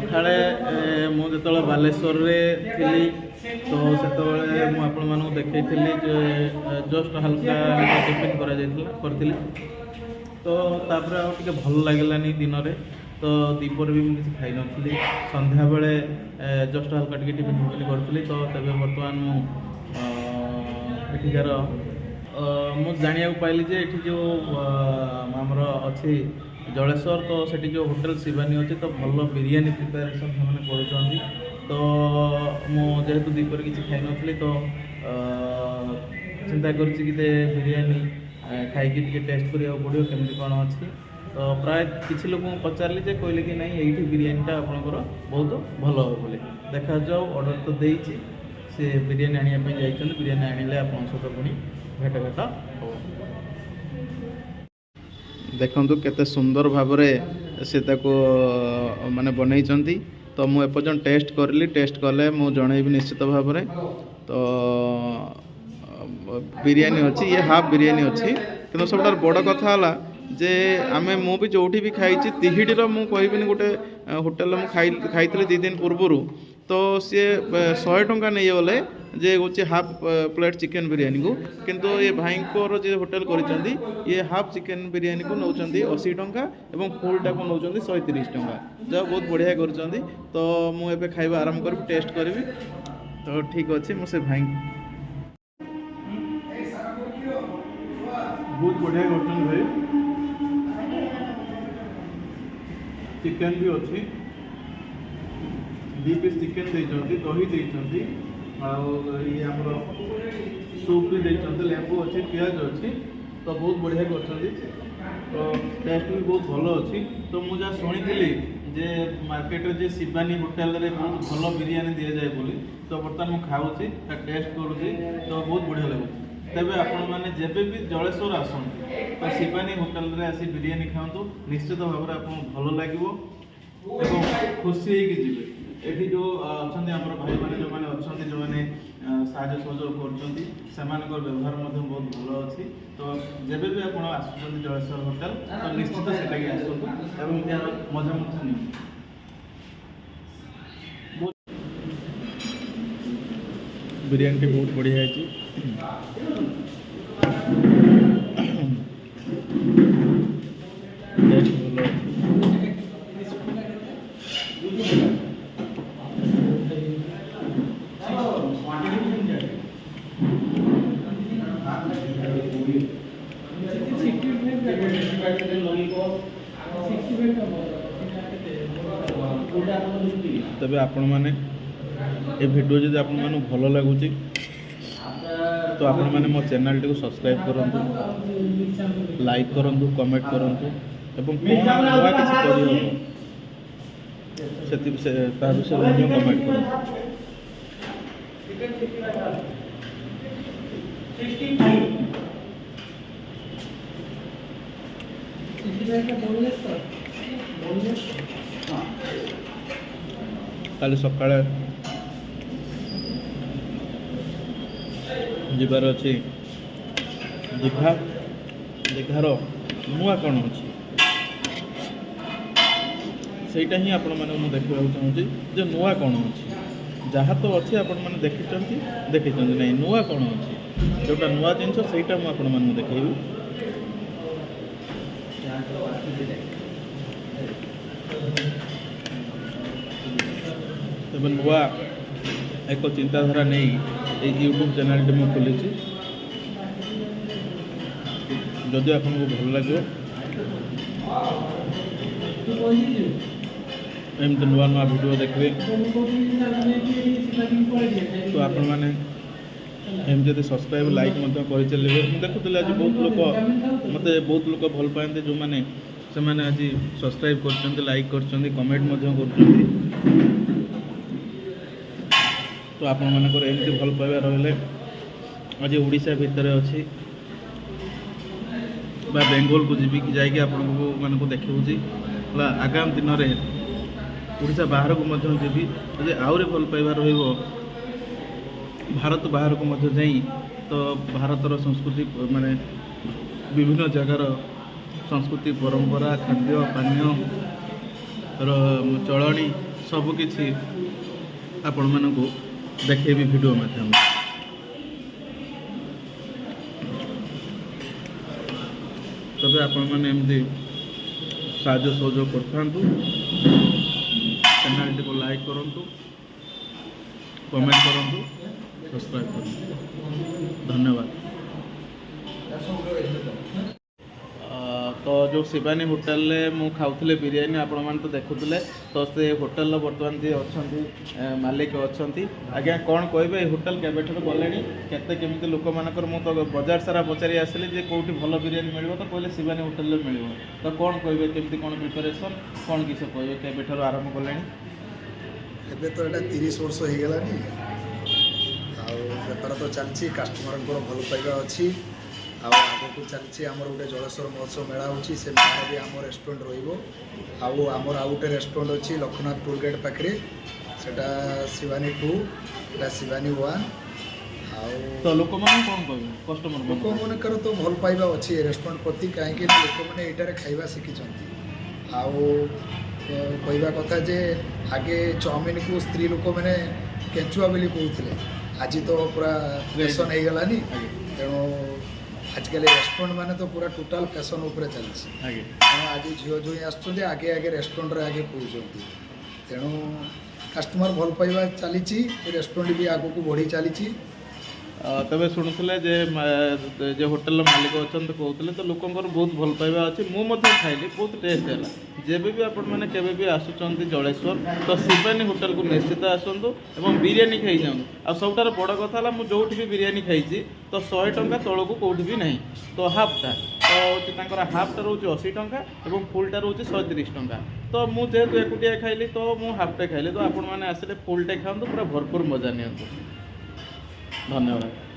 ସକାଳେ ମୁଁ ଯେତେବେଳେ ବାଲେଶ୍ୱରରେ ଥିଲି ତ ସେତେବେଳେ ମୁଁ ଆପଣମାନଙ୍କୁ ଦେଖେଇଥିଲି ଯେ ଜଷ୍ଟ ହାଲକା ଟିଫିନ୍ କରିଥିଲି ତ ତାପରେ ଆଉ ଟିକେ ଭଲ ଲାଗିଲାନି ଦିନରେ ତ ଦ୍ୱିପହରେ ବି ମୁଁ କିଛି ଖାଇନଥିଲି ସନ୍ଧ୍ୟାବେଳେ ଜଷ୍ଟ ହାଲକା ଟିକେ ଟିଫିନ୍ କରିଥିଲି ତ ତେବେ ବର୍ତ୍ତମାନ ମୁଁ ଏଠିକାର ମୁଁ ଜାଣିବାକୁ ପାଇଲି ଯେ ଏଠି ଯେଉଁ ଆମର ଅଛି ଜଳେଶ୍ୱର ତ ସେଠି ଯେଉଁ ହୋଟେଲ ଶିବାନୀ ଅଛି ତ ଭଲ ବିରିୟାନୀ ପ୍ରିପାରେସନ୍ ସେମାନେ କରୁଛନ୍ତି ତ ମୁଁ ଯେହେତୁ ଦ୍ୱିପହରେ କିଛି ଖାଇନଥିଲି ତ ଚିନ୍ତା କରୁଛି କି ବିରିୟାନୀ ଖାଇକି ଟିକେ ଟେଷ୍ଟ କରିବାକୁ ପଡ଼ିବ କେମିତି କ'ଣ ଅଛି ତ ପ୍ରାୟ କିଛି ଲୋକଙ୍କୁ ପଚାରିଲି ଯେ କହିଲେ କି ନାଇଁ ଏଇଠି ବିରିୟାନୀଟା ଆପଣଙ୍କର ବହୁତ ଭଲ ହେବ ବୋଲି ଦେଖାଯାଉ ଅର୍ଡ଼ର ତ ଦେଇଛି ସେ ବିରିୟାନୀ ଆଣିବା ପାଇଁ ଯାଇଛନ୍ତି ବିରିୟାନୀ ଆଣିଲେ ଆପଣଙ୍କ ସହିତ ପୁଣି ଭେଟ ହେବ। ଦେଖନ୍ତୁ କେତେ ସୁନ୍ଦର ଭାବରେ ସେ ତାକୁ ମାନେ ବନେଇଛନ୍ତି ତ ମୁଁ ଏପର୍ଯ୍ୟନ୍ତ ଟେଷ୍ଟ କରିଲି ଟେଷ୍ଟ କଲେ ମୁଁ ଜଣେଇବି ନିଶ୍ଚିତ ଭାବରେ ତ ବିରିୟାନୀ ଅଛି ଇଏ ହାଫ୍ ବିରିୟାନୀ ଅଛି କିନ୍ତୁ ସବୁଠାରୁ ବଡ଼ କଥା ହେଲା ଯେ ମୁଁ ବି ଯେଉଁଠି ବି ଖାଇଛି ତିହିଡ଼ିର ମୁଁ କହିବିନି ଗୋଟେ ହୋଟେଲରେ ମୁଁ ଖାଇଥିଲି 2 ଦିନ ପୂର୍ବରୁ ତ ସିଏ 100 ଟଙ୍କା ନେଇଗଲେ ଯେ ହେଉଛି ହାଫ୍ ପ୍ଲେଟ୍ ଚିକେନ୍ ବିରିୟାନୀକୁ କିନ୍ତୁ ଏ ଭାଇଙ୍କର ଯେ ହୋଟେଲ କରିଛନ୍ତି ଇଏ ହାଫ୍ ଚିକେନ୍ ବିରିୟାନୀକୁ ନେଉଛନ୍ତି 80 ଟଙ୍କା ଏବଂ ଫୁଲ୍ଟାକୁ ନେଉଛନ୍ତି 130 ଟଙ୍କା ଯାହା ବହୁତ ବଢ଼ିଆ କରୁଛନ୍ତି ତ ମୁଁ ଏବେ ଖାଇବା ଆରମ୍ଭ କରିବି ଟେଷ୍ଟ କରିବି ତ ଠିକ୍ ଅଛି ମୁଁ ସେ ଭାଇ ବହୁତ ବଢ଼ିଆ କରୁଛନ୍ତି ଭାଇ ଚିକେନ୍ ବି ଅଛି 2 ପିସ୍ ଚିକେନ୍ ଦେଇଛନ୍ତି ଦହି ଦେଇଛନ୍ତି ଆଉ ଇଏ ଆମର ସୁପ୍ ବି ଦେଇଛନ୍ତି ଲେମ୍ବୁ ଅଛି ପିଆଜ ଅଛି ତ ବହୁତ ବଢ଼ିଆ କରୁଛନ୍ତି ତ ଟେଷ୍ଟ ବି ବହୁତ ଭଲ ଅଛି ତ ମୁଁ ଯାହା ଶୁଣିଥିଲି ଯେ ମାର୍କେଟରେ ଯେ ଶିବାନୀ ହୋଟେଲରେ ବହୁତ ଭଲ ବିରିୟାନୀ ଦିଆଯାଏ ବୋଲି ତ ବର୍ତ୍ତମାନ ମୁଁ ଖାଉଛି ତା ଟେଷ୍ଟ କରୁଛି ତ ବହୁତ ବଢ଼ିଆ ଲାଗୁଛି ତେବେ ଆପଣମାନେ ଯେବେ ବି ଜଳେଶ୍ୱର ଆସନ୍ତୁ ତ ଶିବାନୀ ହୋଟେଲରେ ଆସି ବିରିୟାନୀ ଖାଆନ୍ତୁ ନିଶ୍ଚିତ ଭାବରେ ଆପଣଙ୍କୁ ଭଲ ଲାଗିବ ଏବଂ ଖୁସି ହେଇକି ଯିବେ ଏଠି ଯେଉଁ ଅଛନ୍ତି ଆମର ଭାଇମାନେ ଯେଉଁମାନେ ଅଛନ୍ତି ଯେଉଁମାନେ ସାହାଯ୍ୟ ସହଯୋଗ କରୁଛନ୍ତି ସେମାନଙ୍କର ବ୍ୟବହାର ମଧ୍ୟ ବହୁତ ଭଲ ଅଛି ତ ଯେବେ ବି ଆପଣ ଆସୁଛନ୍ତି ଜଳେଶ୍ୱର ହୋଟେଲ ତ ନିଶ୍ଚିତ ସେଟାକି ଆସନ୍ତୁ ଏବଂ ଏହାର ମଜା ମଧ୍ୟ ନିଅନ୍ତୁ। ବିରିୟାନୀଟି ବହୁତ ବଢ଼ିଆ ହେଇଛି ଟେଷ୍ଟ ଭଲ ଅଛି ତେବେ ଆପଣମାନେ ଏ ଭିଡ଼ିଓ ଯଦି ଆପଣମାନଙ୍କୁ ଭଲ ଲାଗୁଛି ତ ଆପଣମାନେ ମୋ ଚ୍ୟାନେଲଟିକୁ ସବସ୍କ୍ରାଇବ୍ କରନ୍ତୁ ଲାଇକ୍ କରନ୍ତୁ କମେଣ୍ଟ କରନ୍ତୁ ଏବଂ କ'ଣ ନୂଆ କିଛି କରିହେବ ତା ବିଷୟରେ ମଧ୍ୟ କମେଣ୍ଟ କରନ୍ତୁ। କାଲି ସକାଳେ ଯିବାର ଅଛି ଦୀଘାର ନୂଆ କ'ଣ ଅଛି ସେଇଟା ହିଁ ଆପଣମାନଙ୍କୁ ମୁଁ ଦେଖିବାକୁ ଚାହୁଁଛି ଯେ ନୂଆ କ'ଣ ଅଛି ଯାହା ତ ଅଛି ଆପଣମାନେ ଦେଖିଛନ୍ତି ନାହିଁ ନୂଆ କ'ଣ ଅଛି ଯେଉଁଟା ନୂଆ ଜିନିଷ ସେଇଟା ମୁଁ ଆପଣମାନଙ୍କୁ ଦେଖେଇବି। ତେବେ ନୂଆ ଏକ ଚିନ୍ତାଧାରା ନେଇ এই ୟୁଟ୍ୟୁବ୍ ଚ୍ୟାନେଲ୍ଟି ମୁଁ ଖୋଲିଛି ଯଦି ଆପଣଙ୍କୁ ଭଲ ଲାଗିବ ଏମିତି ନୂଆ ନୂଆ ଭିଡ଼ିଓ ଦେଖିବେ ତ ଆପଣମାନେ ଏମିତି ଯଦି ସବସ୍କ୍ରାଇବ୍ ଲାଇକ୍ ମଧ୍ୟ କରିଚାଲିବେ ମୁଁ ଦେଖୁଥିଲି ଆଜି ବହୁତ ଲୋକ ଭଲ ପାଆନ୍ତି ଯେଉଁମାନେ ସେମାନେ ଆଜି ସବସ୍କ୍ରାଇବ୍ କରୁଛନ୍ତି ଲାଇକ୍ କରୁଛନ୍ତି କମେଣ୍ଟ ମଧ୍ୟ କରୁଛନ୍ତି ତ ଆପଣମାନଙ୍କର ଏମିତି ଭଲ ପାଇବା ରହିଲେ ଆଜି ଓଡ଼ିଶା ଭିତରେ ଅଛି ବା ବେଙ୍ଗଲକୁ ଯିବି କି ଯାଇକି ଆପଣମାନଙ୍କୁ ଦେଖାଉଛି ହେଲା ଆଗାମୀ ଦିନରେ ଓଡ଼ିଶା ବାହାରକୁ ମଧ୍ୟ ଯିବି ଯଦି ଆହୁରି ଭଲ ପାଇବା ରହିବ ଭାରତ ବାହାରକୁ ମଧ୍ୟ ଯାଇ ତ ଭାରତର ସଂସ୍କୃତି ମାନେ ବିଭିନ୍ନ ଜାଗାର ସଂସ୍କୃତି ପରମ୍ପରା ଖାଦ୍ୟ ପାନୀୟର ଚଳଣି सबकि आपण मानक देखेबी वीडियो माध्यम तबे आपण मैंने एमती साहाय्य सहयोग करथांतु चैनल को लाइक करंतु कमेंट करंतु सब्सक्राइब करंतु धन्यवाद। तो जो शिवानी होटेल मु खाऊले बिरियानी आपण मैंने तो देखुले तो से होटेल बर्तमान जी अच्छा मालिक अच्छा आज्ञा कौन कहे होटेल केवे गले केमी लोक मानकर मुझे बजार सारा पचारि आसली जे कौटी भल बिरियानी मिल तो कहले शिवानी होटेल मिल तो कौन कहे केमती कौन प्रिपेरेसन कौन किस कहे केवे आरंभ कले एबे तो यहाँ 30 वर्ष हो गलानी बेपार तो चलती कस्टमर भल पाइबा अच्छी आगू चलती आमर गोटे जलेश्वर महोत्सव मेला होची से मेला भी आम रेस्टोरेंट रही आमर आउ गोटे रेस्टोरेंट अच्छी लक्ष्मणनाथ टोल गेट पाखे सेटा शिवानी 2 एटा शिवानी 1 तो लोक मैंने कौन कह कस्टमर लोक मानकर तो भल पाइबा अच्छी रेस्टोरेंट प्रति कहीं लोक मैंने यहाँ खाइबा शिखिंट कहवा कथा जे आगे चाउमिन को स्त्री लोक मैंने केंचुआ बोली कहते आज तो पूरा फैशन हो गलानी तेणु आजकल रेस्टोरेंट माने तो पूरा टोटाल फैशन उपर चलती आज झील जो आगे आगे रेस्टोरेंट आगे पहुँचती तेणु कस्टमर भल पाइबा चली रेस्टोरेंट भी आग को बढ़ी चली तबे शुणुले जे होटेल मालिक अच्छा कहते तो लोकंर बहुत भल पाइबा अच्छी मुझे खाइली बहुत टेस्ट है जब भी आपण मैंने केवे भी आसुंच जलेश्वर तो शिवानी होटेल को निश्चित आसतु और बिरियानी खाई जाऊँ आ सबुठार बड़ कथा है मुझे भी बिरियानी खाई तो 100 टंका तौक कौटी भी ना तो हाफटा तो हाफटा रोच 80 टंका और फुलटा रोच 130 टंका तो मुझे एकुटिया खाइली तो मुझे हाफटे खाइली तो आपण मैंने आसिले फुलटे खाऊ पूरा भरपूर मजा नि धन्यवाद।